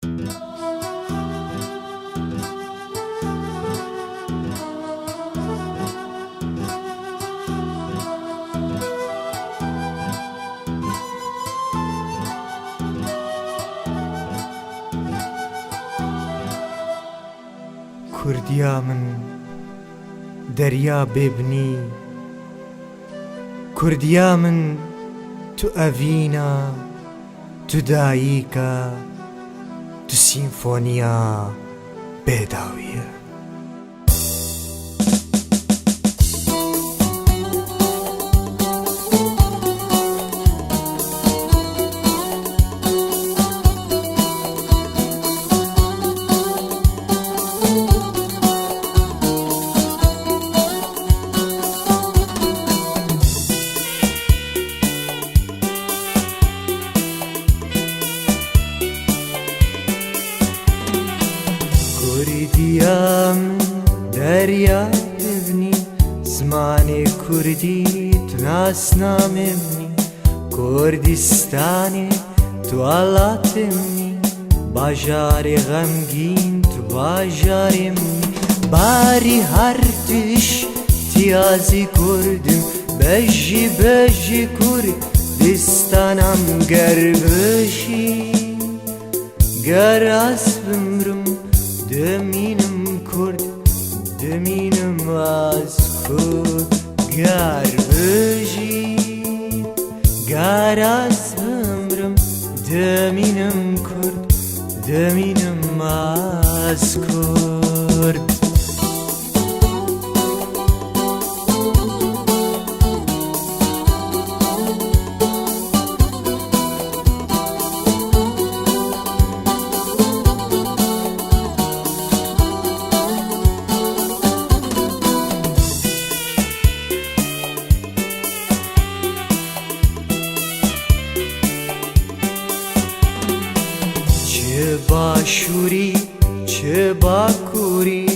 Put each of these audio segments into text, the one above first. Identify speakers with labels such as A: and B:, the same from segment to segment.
A: کوردیا من دەریا بێبنی، کوردیا من تو ئەڤینە، تو دایکە، تو سیمفۆنیا بێداویە. کوردیا من دەریا بێبنی، زمانی کوردی تو ناسنامێنی، کوردستانی تو وڵاتێنی، باژارێ غەمگین تو باژارێنی، باری هەر توش تیازی کوردم، بەژی بەژی کوردستانم گەربژی، گەر ئەس بمرم دەمینم کورد، دەمینم ئەس کورد، گەر بژی گەر ئەس بمرم دەمینم کورد، دەمینم ئەس کورد. چه باشووری چه باکووری،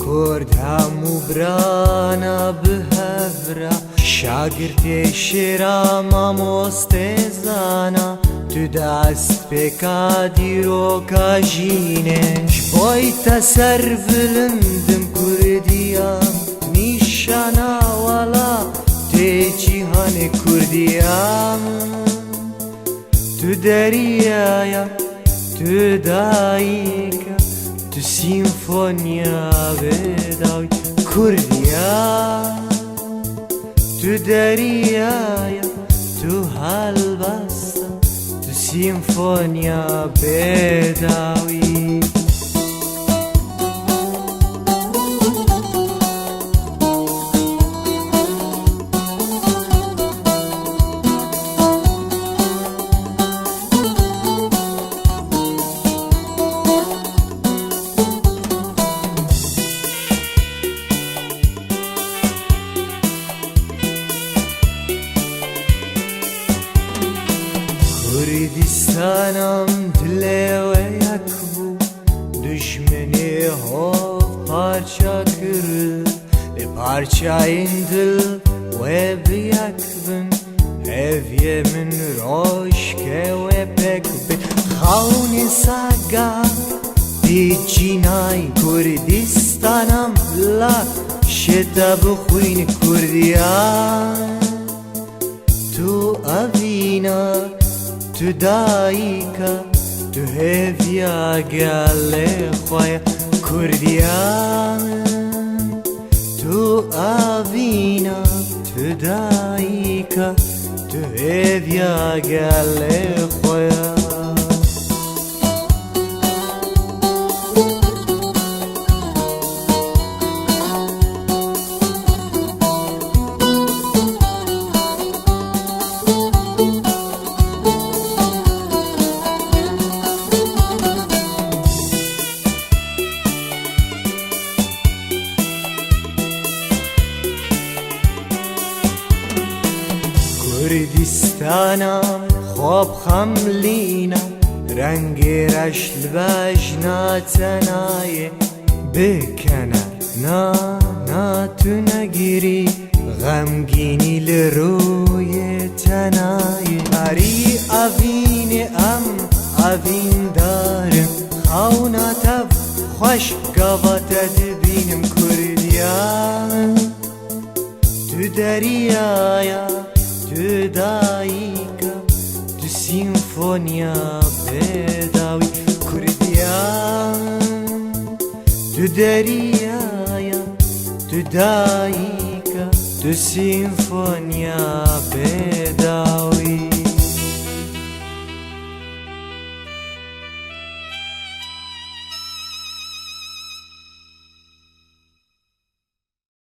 A: کورد هەموو برانە بهەورە، شاگردێ شێرا مامۆستێزانە، تو دەست پێکا دیرۆکە ژینێش، بۆیتە سەر بلندم کوردیا، نیشانە وەڵاتێکی هەنێ کوردیا من، تو دەریایە تو دایکە، تو سیمفۆنیا بێداوی، کوردیا تو دەریایە تو هەڵبەستە، تو سیمفۆنیا بێداوی. کوردستانم دلێوە یەک بوو، دوژمنێ هۆ پارچە کرد، لێ پارچەین دڵ وێ بەیەک بن، هێڤیە من ڕۆژکێ وێ پێک بن، خەونێ ساگا دیجینای کوردستانم لا شێتە بخوین کوردیان، تو ئەڤینە تو دایکە، تو هێڤیا گەلێ خۆیە کوردیا من، تو ئەڤینە تو دایکە، تو هێڤیا گەلێ خۆیە. کوردستانم خۆب خەملینە، ڕەنگێ ڕەش لبەژ ناتەنایە، بکەنە ناتو نەگیری، غەمگینی لە ڕوویە تەنایە، هەری ئەڤینێ ئەم ئەڤیندارم، خوش گاوات دبینم کردیان تو دریایا تو دایکا تو سیمفونیا بداوی کردیان تو دریایا تو دایکا تو سیمفونیا بداوی